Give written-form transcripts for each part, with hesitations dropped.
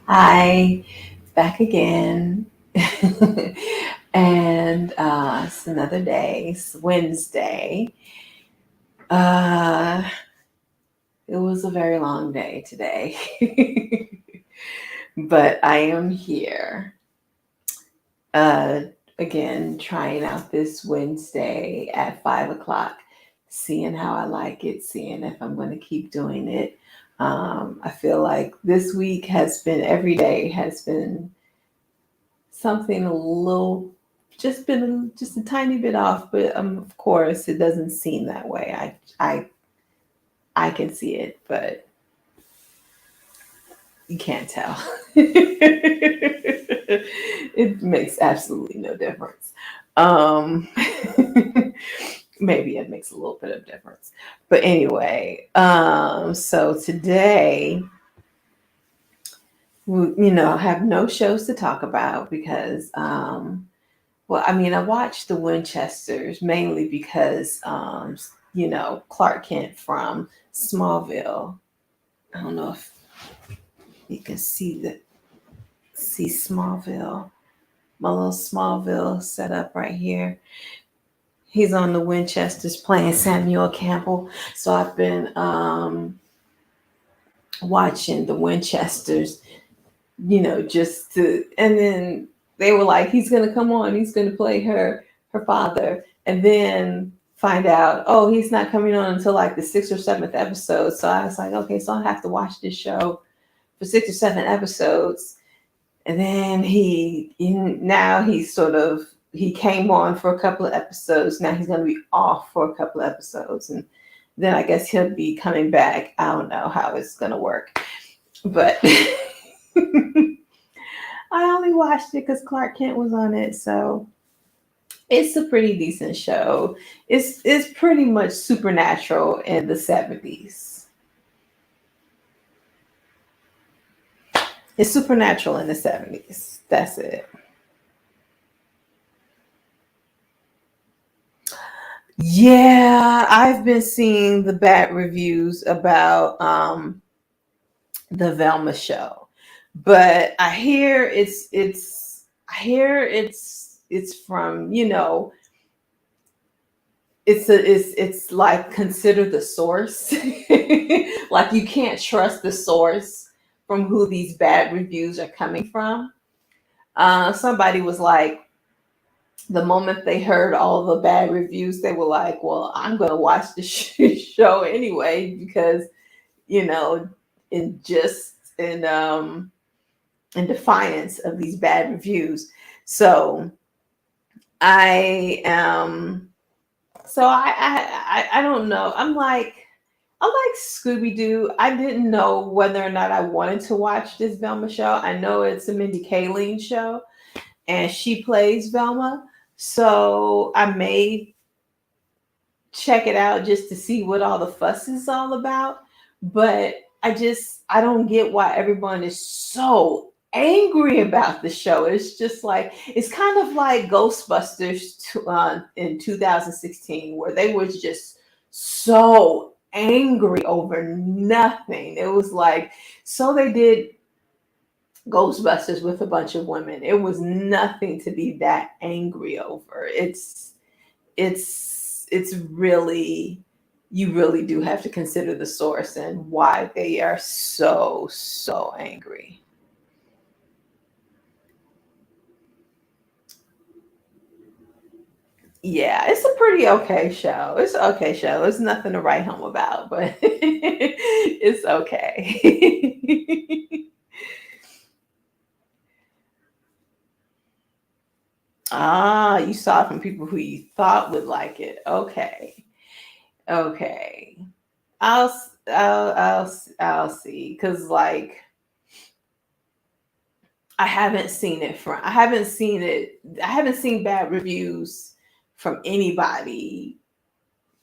Hi, back again. And it's another day. It's Wednesday. Uh, it was a very long day today, but I am here uh, again, trying out this Wednesday at 5 o'clock, seeing how I like it, seeing if I'm going to keep doing it. I feel like this week has been every day has been something a little just a tiny bit off, but of course it doesn't seem that way. I can see it, but you can't tell. It makes absolutely no difference. um Maybe it makes a little bit of difference, but anyway, so today I have no shows to talk about because well, I mean, I watched the Winchesters mainly because, Clark Kent from Smallville. I don't know if you can see Smallville. My little Smallville set up right here. He's on the Winchesters playing Samuel Campbell. So I've been watching the Winchesters, just to, and then they were like, he's gonna come on, he's gonna play her father, and then find out, oh, he's not coming on until like the sixth or seventh episode. So I was like, okay, so I have to watch this show for 6 or 7 episodes, and then now he's sort of he came on for a couple of episodes. Now he's gonna be off for a couple of episodes, and then I guess he'll be coming back. I don't know how it's gonna work, but I only watched it because Clark Kent was on it, so it's a pretty decent show. It's pretty much supernatural in the 70s. It's supernatural in the 70s. That's it. Yeah, I've been seeing the bad reviews about the Velma show, but I hear it's from it's like consider the source. Like you can't trust the source from who these bad reviews are coming from. Somebody was like, the moment they heard all the bad reviews, they were like, well, I'm going to watch the show anyway because you know in just in defiance of these bad reviews. So I am so I don't know. I like Scooby Doo. I didn't know whether or not I wanted to watch this Velma show. I know it's a Mindy Kaling show, and she plays Velma, so I may check it out just to see what all the fuss is all about. But I don't get why everyone is so angry about the show. It's just like it's kind of like Ghostbusters in 2016, where they was just so angry over nothing. It was like, so they did Ghostbusters with a bunch of women. It was nothing to be that angry over. It's really, you really do have to consider the source and why they are so angry. Yeah, it's a pretty okay show. It's an okay show. It's nothing to write home about, but it's okay. Ah, you saw it from people who you thought would like it. Okay. Okay. I'll see, cuz like I haven't seen bad reviews from anybody,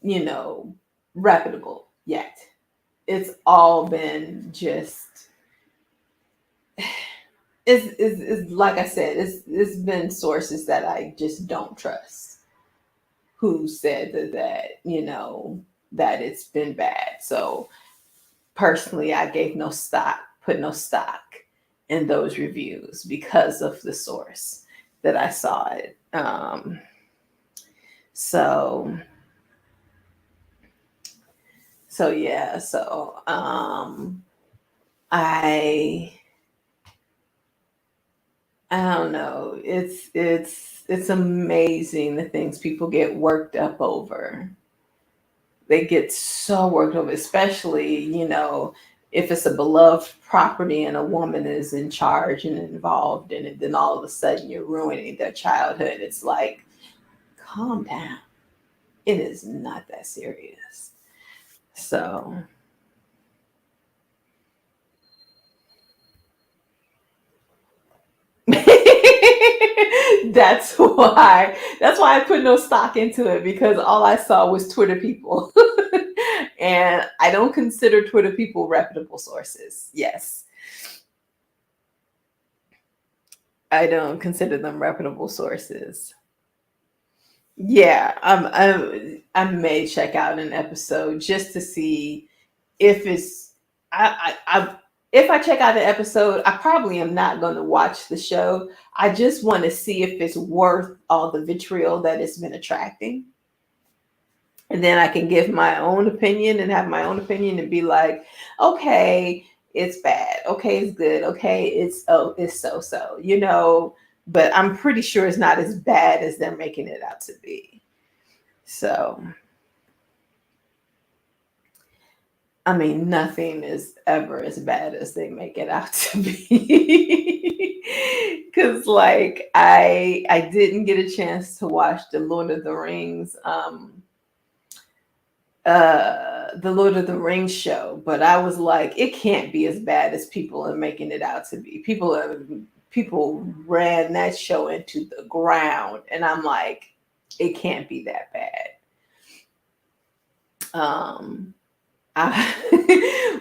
you know, reputable yet. It's all been just it's like I said, it's been sources that I just don't trust who said that it's been bad. So personally, I gave no stock, put no stock in those reviews because of the source that I saw it. So yeah, I don't know. It's amazing the things people get worked up over. They get so worked over, especially, if it's a beloved property and a woman is in charge and involved in it, then all of a sudden you're ruining their childhood. It's like, calm down. It is not that serious. So that's why I put no stock into it, because all I saw was Twitter people. And I don't consider Twitter people reputable sources. Yes, I don't consider them reputable sources. Yeah, I may check out an episode just to see if it's I if I check out the episode, I probably am not going to watch the show. I just want to see if it's worth all the vitriol that it's been attracting. And then I can give my own opinion and have my own opinion and be like, okay, it's bad. Okay, it's good. Okay, it's so, but I'm pretty sure it's not as bad as they're making it out to be. So, I mean, nothing is ever as bad as they make it out to be. Cause like I didn't get a chance to watch the Lord of the Rings show, but I was like, it can't be as bad as people are making it out to be. People ran that show into the ground, and I'm like, it can't be that bad. Um,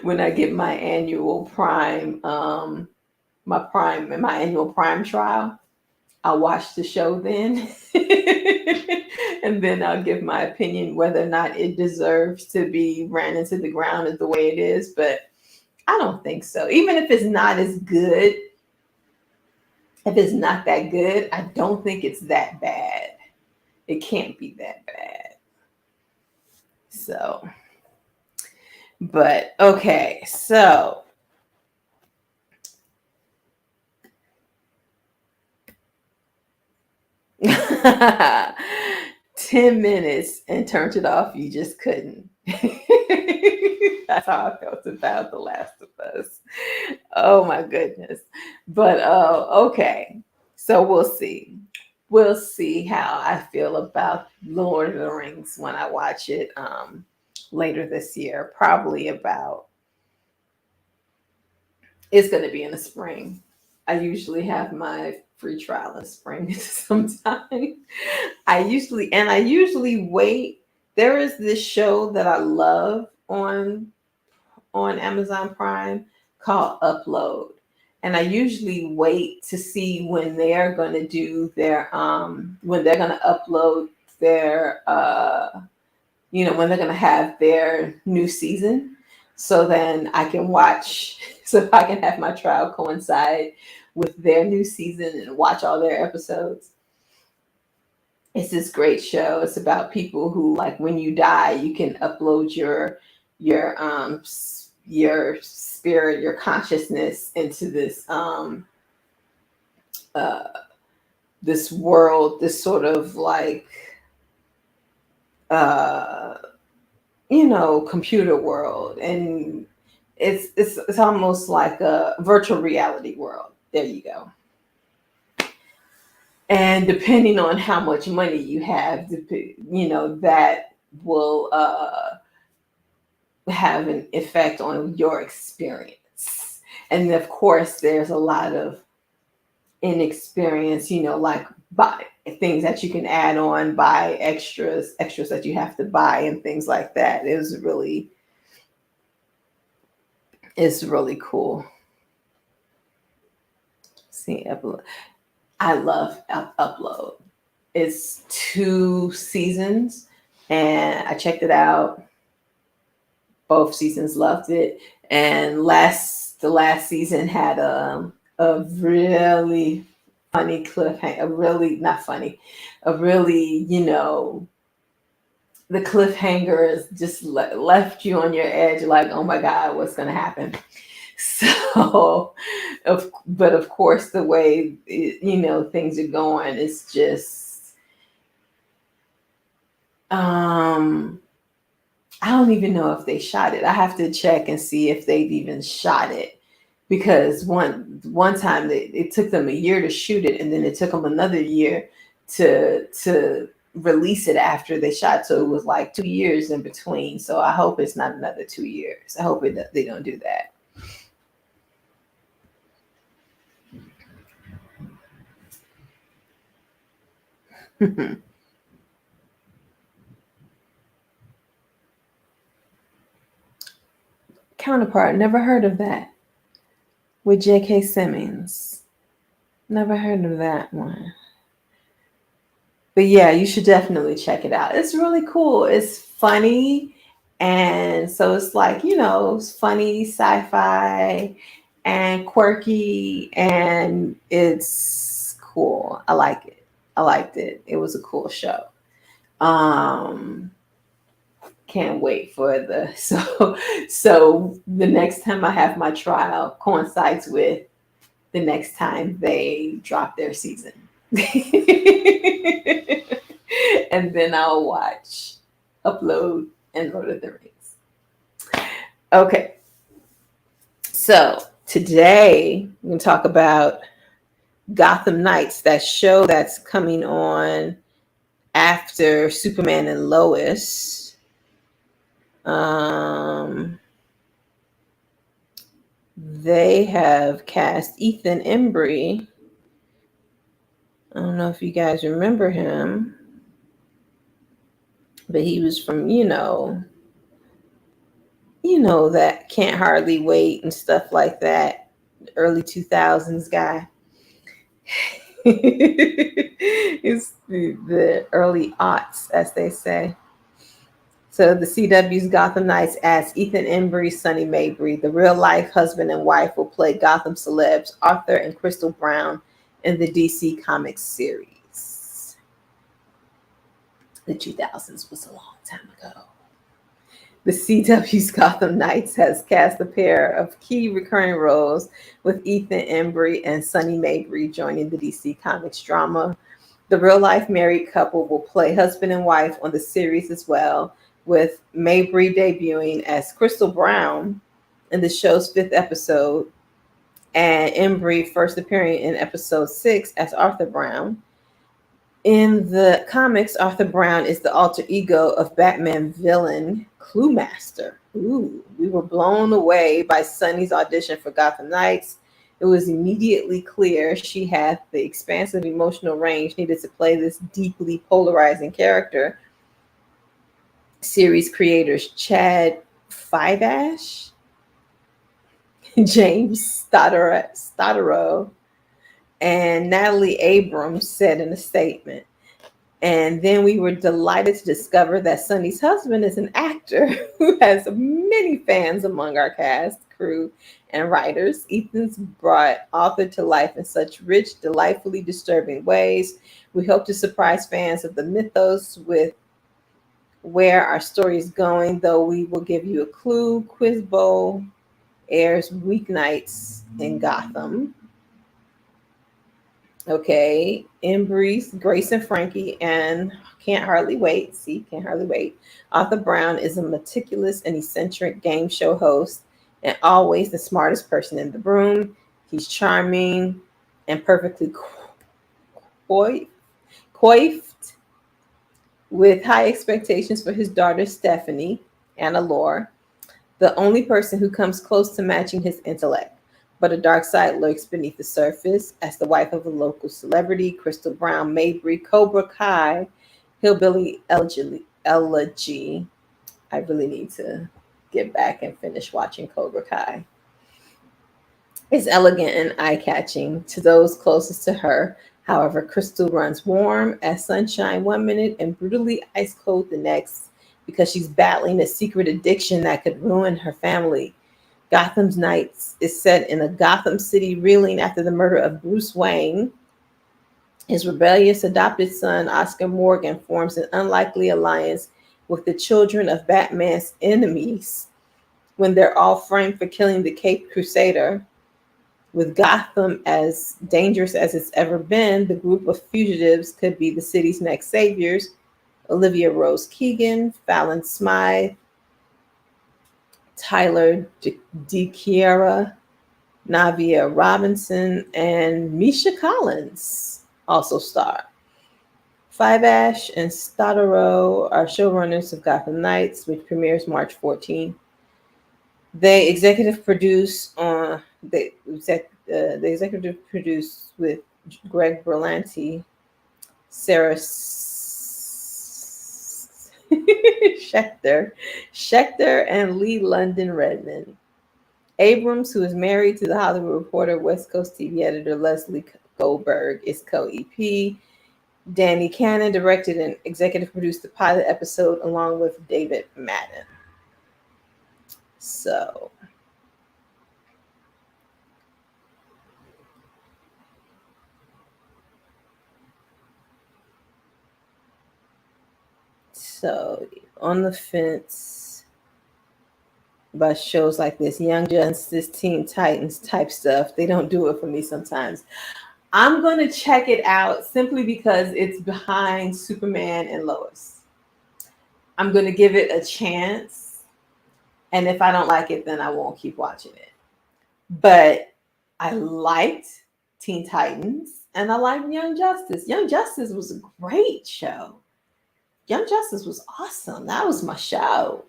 when I get my annual Prime, my annual Prime trial, I'll watch the show then. And then I'll give my opinion whether or not it deserves to be ran into the ground as the way it is. But I don't think so. Even if it's not as good, if it's not that good, I don't think it's that bad. It can't be that bad. So, but okay. So, 10 minutes and turned it off. You just couldn't. That's how I felt about The Last of Us. Oh my goodness. But okay. So we'll see. We'll see how I feel about Lord of the Rings when I watch it later this year. Probably about, it's going to be in the spring. I usually have my free trial in spring sometime. I usually wait. There is this show that I love on Amazon Prime called Upload. And I usually wait to see when they're going to do their when they're going to upload their when they're going to have their new season, so then I can watch so I can have my trial coincide with their new season and watch all their episodes. It's this great show. It's about people who, like, when you die, you can upload your spirit, your consciousness into uh this world, this sort of like uh computer world, and it's almost like a virtual reality world. There you go. And depending on how much money you have, that will have an effect on your experience. And of course, there's a lot of inexperience, like buy things that you can add on, buy extras that you have to buy, and things like that. It's really cool. See, I love Upload. It's 2 seasons, and I checked it out. Both seasons, loved it. And the last season had a really funny cliffhanger, a really, not funny, a really, the cliffhanger is just left you on your edge, like, oh my God, what's going to happen? So, but of course, the way, things are going, it's just, I don't even know if they shot it. I have to check and see if they've even shot it, because one time it took them a year to shoot it, and then it took them another year to release it after they shot. So it was like 2 years in between. So I hope it's not another 2 years. I hope they don't do that. Counterpart, never heard of that. With J.K. Simmons. Never heard of that one. But yeah, you should definitely check it out. It's really cool. It's funny. And so it's like, it's funny, sci-fi, and quirky, and it's cool. I like it. I liked it. It was a cool show. Um, can't wait for the so the next time I have my trial coincides with the next time they drop their season. And then I'll watch, upload, and Lord of the Rings. Okay. So today we're going to talk about Gotham Knights, that show that's coming on after Superman and Lois. They have cast Ethan Embry. I don't know if you guys remember him, but he was from, that Can't Hardly Wait and stuff like that, early 2000s guy. It's the early aughts, as they say. So the CW's Gotham Knights adds Ethan Embry, Sonny Mabrey. The real-life husband and wife will play Gotham celebs Arthur and Crystal Brown in the DC Comics series. The 2000s was a long time ago. The CW's Gotham Knights has cast a pair of key recurring roles, with Ethan Embry and Sonny Mabrey joining the DC Comics drama. The real-life married couple will play husband and wife on the series as well, with Mabrey debuting as Crystal Brown in the show's 5th episode, and Embry first appearing in episode 6 as Arthur Brown. In the comics, Arthur Brown is the alter ego of Batman villain Cluemaster. Ooh, we were blown away by Sonny's audition for Gotham Knights. It was immediately clear she had the expansive emotional range needed to play this deeply polarizing character. Series creators Chad Fivash, James Stottero, and Natalie Abrams said in a statement. And then we were delighted to discover that Sonny's husband is an actor who has many fans among our cast, crew, and writers. Ethan's brought Arthur to life in such rich, delightfully disturbing ways. We hope to surprise fans of the mythos with where our story is going, though we will give you a clue. Quiz Bowl airs weeknights in Gotham. Okay, Embry's Grace and Frankie and Can't Hardly Wait. See, Can't Hardly Wait. Arthur Brown is a meticulous and eccentric game show host and always the smartest person in the room. He's charming and perfectly coiffed, with high expectations for his daughter Stephanie, Anna Lore, the only person who comes close to matching his intellect. But a dark side lurks beneath the surface. As the wife of a local celebrity, Crystal Brown Mabrey, Cobra Kai, Hillbilly Elegy. I really need to get back and finish watching Cobra Kai. Is elegant and eye-catching to those closest to her. However, Crystal runs warm as sunshine 1 minute and brutally ice-cold the next, because she's battling a secret addiction that could ruin her family. Gotham's Knights is set in a Gotham City reeling after the murder of Bruce Wayne. His rebellious adopted son, Oscar Morgan, forms an unlikely alliance with the children of Batman's enemies when they're all framed for killing the Caped Crusader. With Gotham as dangerous as it's ever been, the group of fugitives could be the city's next saviors. Olivia Rose Keegan, Fallon Smythe, Tyler DiChiara, Navia Robinson, and Misha Collins also star. Five Ash and Stodaro are showrunners of Gotham Knights, which premieres March 14th. They executive produce they executive produce with Greg Berlanti, Sarah Schechter, and Lee London Redmond. Abrams, who is married to the Hollywood Reporter, West Coast TV editor Leslie Goldberg, is co-EP. Danny Cannon directed and executive produced the pilot episode along with David Madden. So on the fence by shows like this, Young Justice, Teen Titans type stuff. They don't do it for me sometimes. I'm going to check it out simply because it's behind Superman and Lois. I'm going to give it a chance. And if I don't like it, then I won't keep watching it. But I liked Teen Titans and I liked Young Justice. Young Justice was a great show. Young Justice was awesome. That was my show.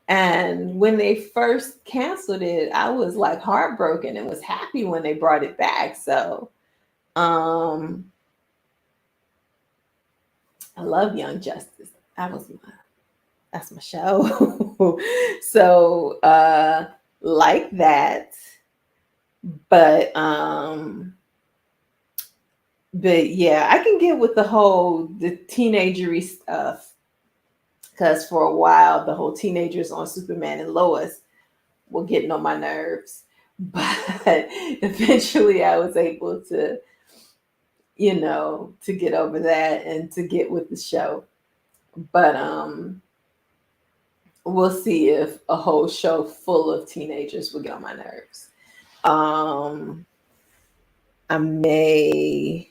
And when they first canceled it, I was like heartbroken and was happy when they brought it back. So I love Young Justice. That's my show. So like that. But yeah, I can get with the teenagery stuff. Because for a while, the whole teenagers on Superman and Lois were getting on my nerves. But eventually I was able to, to get over that and to get with the show. But we'll see if a whole show full of teenagers will get on my nerves. I may...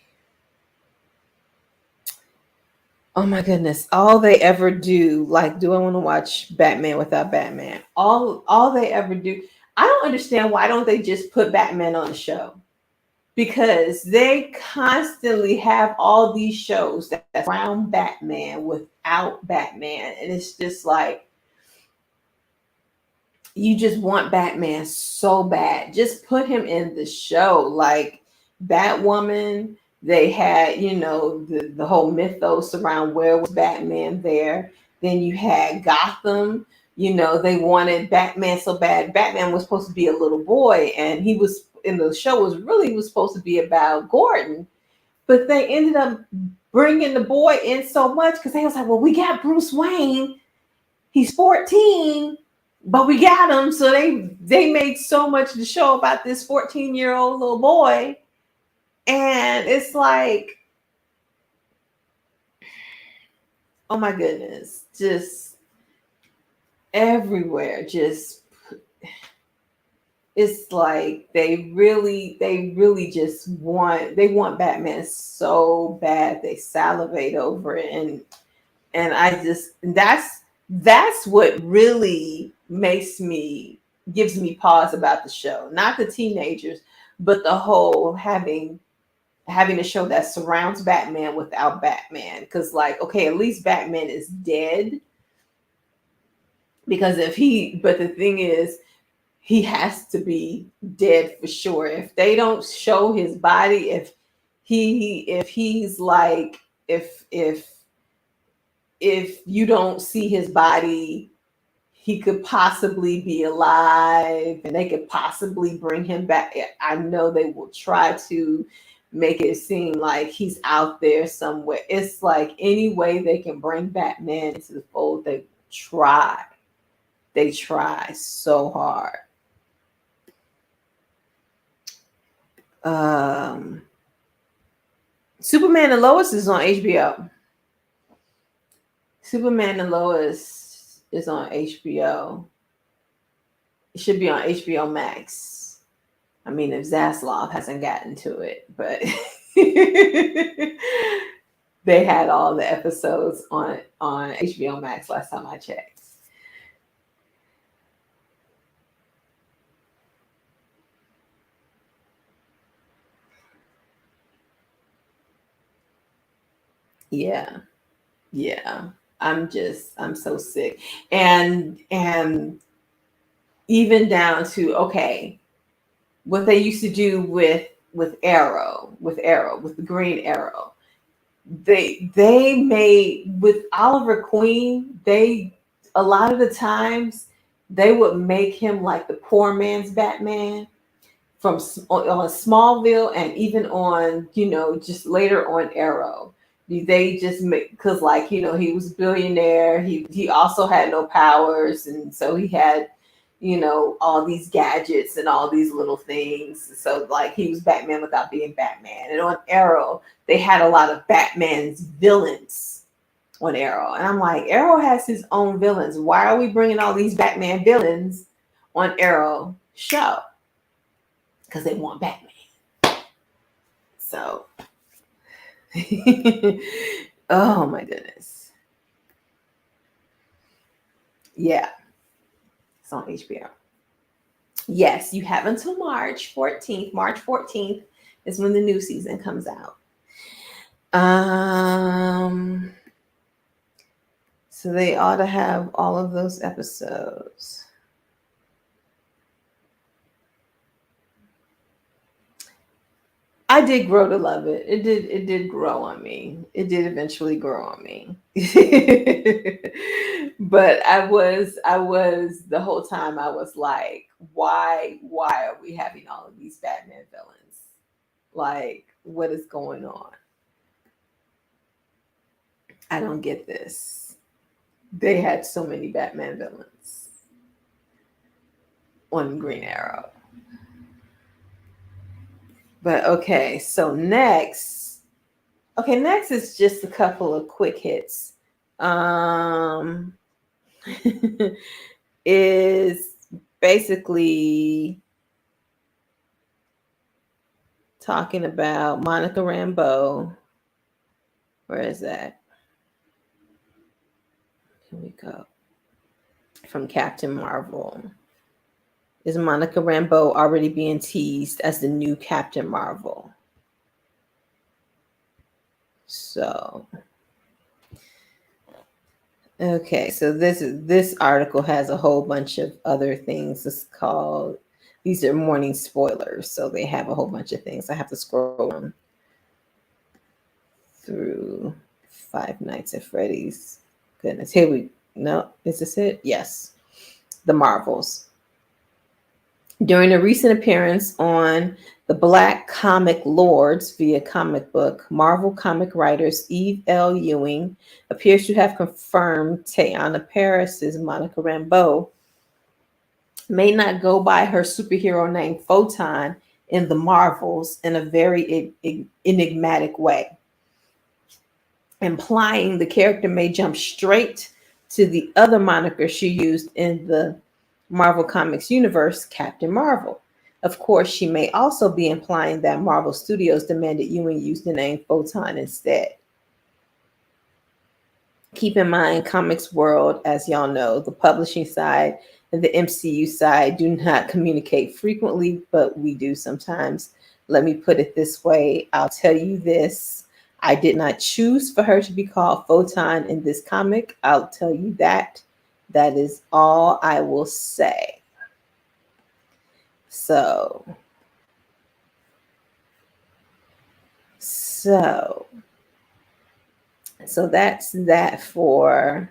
Oh my goodness. All they ever do, like, do I want to watch Batman without Batman? All they ever do. I don't understand why don't they just put Batman on the show? Because they constantly have all these shows that surround Batman without Batman. And it's just like, you just want Batman so bad. Just put him in the show. Like Batwoman, they had, the whole mythos around where was Batman there. Then you had Gotham, they wanted Batman so bad. Batman was supposed to be a little boy, and he was in the show was supposed to be about Gordon. But they ended up bringing the boy in so much because they was like, well, we got Bruce Wayne. He's 14, but we got him. So they made so much of the show about this 14-year-old little boy. And it's like, oh my goodness, just everywhere. It's like they really just want Batman so bad. They salivate over it. And I just, that's what really gives me pause about the show. Not the teenagers, but the whole having a show that surrounds Batman without Batman. Because, like, okay, at least Batman is dead. Because but the thing is, he has to be dead for sure. If they don't show his body, if you don't see his body, he could possibly be alive and they could possibly bring him back. I know they will try to make it seem like he's out there somewhere. It's like any way they can bring Batman into the fold, they try. They try so hard. Um, Superman and Lois is on HBO. Superman and Lois is on HBO. It should be on HBO Max. I mean, if Zaslav hasn't gotten to it, but they had all the episodes on HBO Max last time I checked. Yeah, yeah. I'm so sick, and even down to okay, what they used to do with the Green Arrow. They made with Oliver Queen, they a lot of the times they would make him like the poor man's Batman from on Smallville and even on just later on Arrow. They just make because like he was a billionaire. He also had no powers, and so he had all these gadgets and all these little things. So like he was Batman without being Batman. And on Arrow, they had a lot of Batman's villains on Arrow, and I'm like, Arrow has his own villains. Why are we bringing all these Batman villains on Arrow show? Because they want Batman. So, oh my goodness. Yeah, it's on HBO. Yes, you have until March 14th. March 14th is when the new season comes out. So they ought to have all of those episodes. I did grow to love it. It did grow on me. It did eventually grow on me. But I was the whole time I was like, why are we having all of these Batman villains? Like, what is going on? I don't get this. They had so many Batman villains on Green Arrow. But okay, so next is just a couple of quick hits. Is basically talking about Monica Rambeau. Where is that? Here we go. From Captain Marvel. Is Monica Rambeau already being teased as the new Captain Marvel? So, okay, so this article has a whole bunch of other things. It's called these are morning spoilers, so they have a whole bunch of things. I have to scroll them through Five Nights at Freddy's. Goodness, here we no, is this it? Yes, the Marvels. During a recent appearance on the Black Comic Lords via comic book, Marvel comic writers Eve L. Ewing appears to have confirmed Teyana Paris's Monica Rambeau may not go by her superhero name Photon in the Marvels in a very enigmatic way, implying the character may jump straight to the other moniker she used in the Marvel Comics universe, Captain Marvel. Of course, she may also be implying that Marvel Studios demanded Ewing use the name Photon instead. Keep in mind, Comics World, as y'all know, the publishing side and the MCU side do not communicate frequently, but we do sometimes. Let me put it this way. I'll tell you this. I did not choose for her to be called Photon in this comic. I'll tell you that. That is all I will say. So that's that for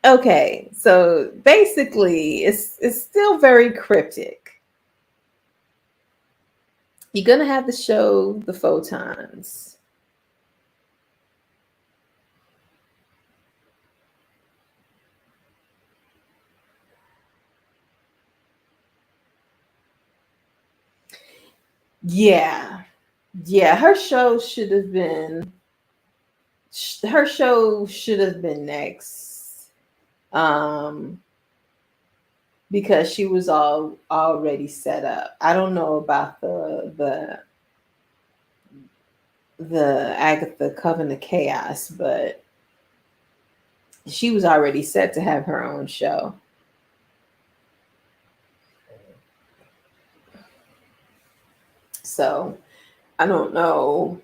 okay, so basically it's still very cryptic. You're gonna have to show the photons. Yeah. Yeah, her show should have been next. Um because she was all already set up. I don't know about the Agatha Coven of Chaos, but she was already set to have her own show. So I don't know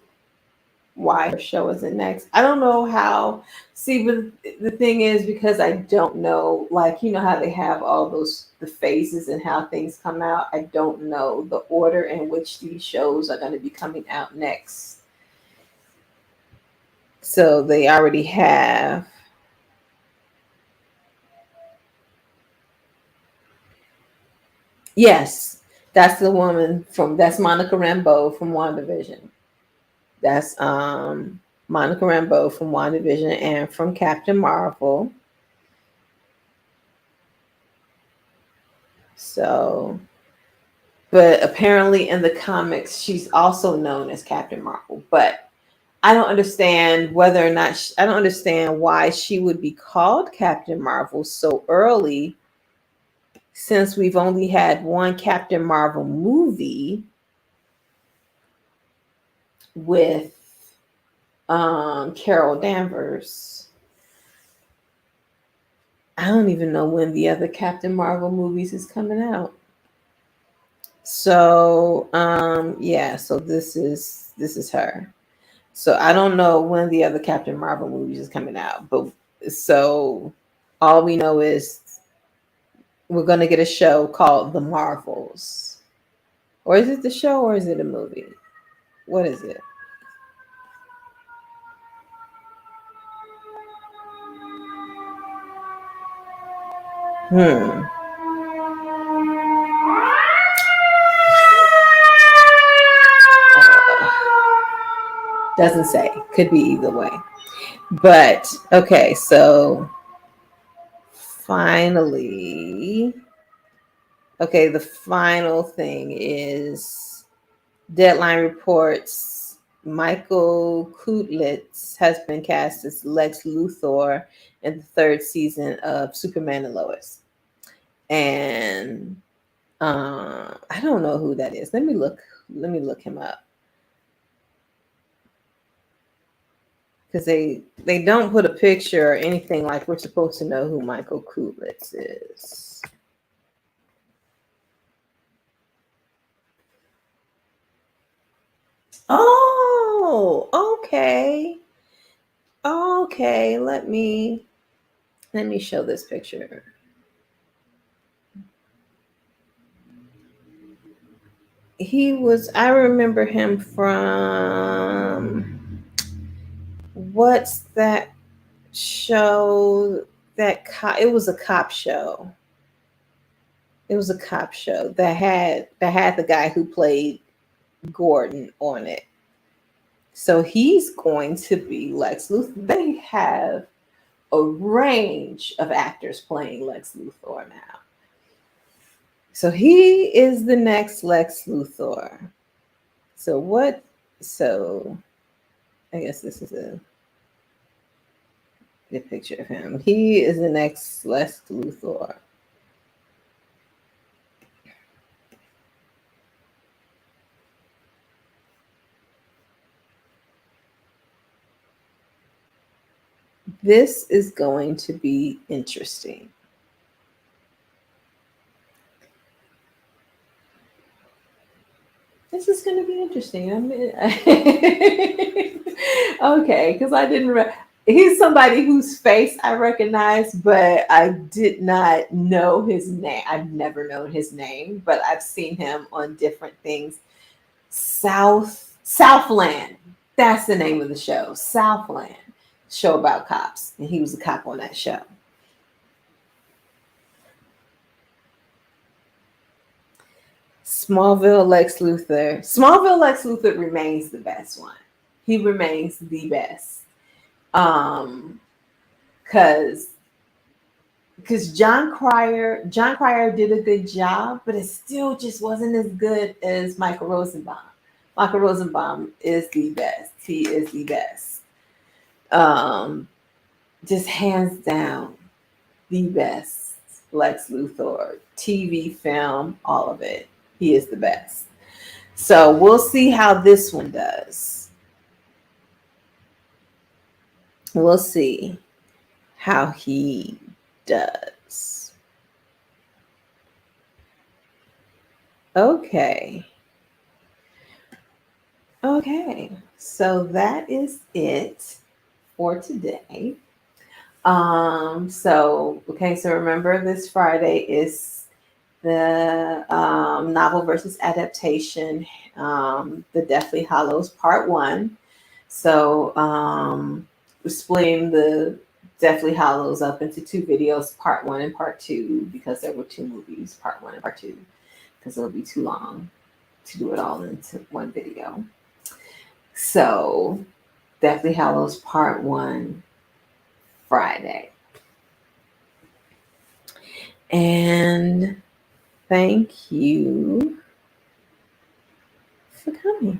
why her show isn't next. I don't know how. See, but the thing is, because I don't know, like, you know how they have all those the phases and how things come out. I don't know the order in which these shows are going to be coming out next. So they already have. Yes, that's the woman from that's Monica Rambeau from WandaVision. That's Monica Rambeau from WandaVision and from Captain Marvel. So, but apparently in the comics, she's also known as Captain Marvel. But I don't understand whether or not I don't understand why she would be called Captain Marvel so early, since we've only had one Captain Marvel movie with Carol Danvers. I don't even know when the other Captain Marvel movies is coming out. So yeah, so this is her. So I don't know when the other Captain Marvel movies is coming out, but so all we know is we're gonna get a show called The Marvels. Or is it the show or is it a movie? What is it? Hmm. Doesn't say. Could be either way. But okay, so finally, okay, the final thing is Deadline reports Michael Kutlitz has been cast as Lex Luthor in the third season of Superman and Lois. And I don't know who that is. Let me look. Let me look him up because they don't put a picture or anything like we're supposed to know who Michael Kutlitz is. Oh, okay. Okay, let me show this picture. He was I remember him from what's that show it was a cop show. It was a cop show that had the guy who played Gordon on it. So he's going to be Lex Luthor. They have a range of actors playing Lex Luthor now. So he is the next Lex Luthor. So what? So I guess this is a good picture of him. He is the next Lex Luthor. This is going to be interesting. This is going to be interesting. Okay, because I didn't. He's somebody whose face I recognize, but I did not know his name. I've never known his name, but I've seen him on different things. Southland. That's the name of the show. Southland. Show about cops, and he was a cop on that show. Smallville Lex Luthor. Smallville Lex Luthor remains the best one. He remains the best. Because John Cryer did a good job, but it still just wasn't as good as Michael Rosenbaum. Michael Rosenbaum is the best. He is the best. Um, just hands down, the best. Lex Luthor, TV, film, all of it. He is the best. So we'll see how this one does. We'll see how he does. Okay. Okay. So that is it for today. So remember this Friday is the novel versus adaptation, The Deathly Hallows Part 1. So we're splitting the Deathly Hallows up into two videos, Part 1 and Part 2, because there were two movies, Part 1 and Part 2, because it'll be too long to do it all into one video. So Deathly Hallows Part 1 Friday. And thank you for coming.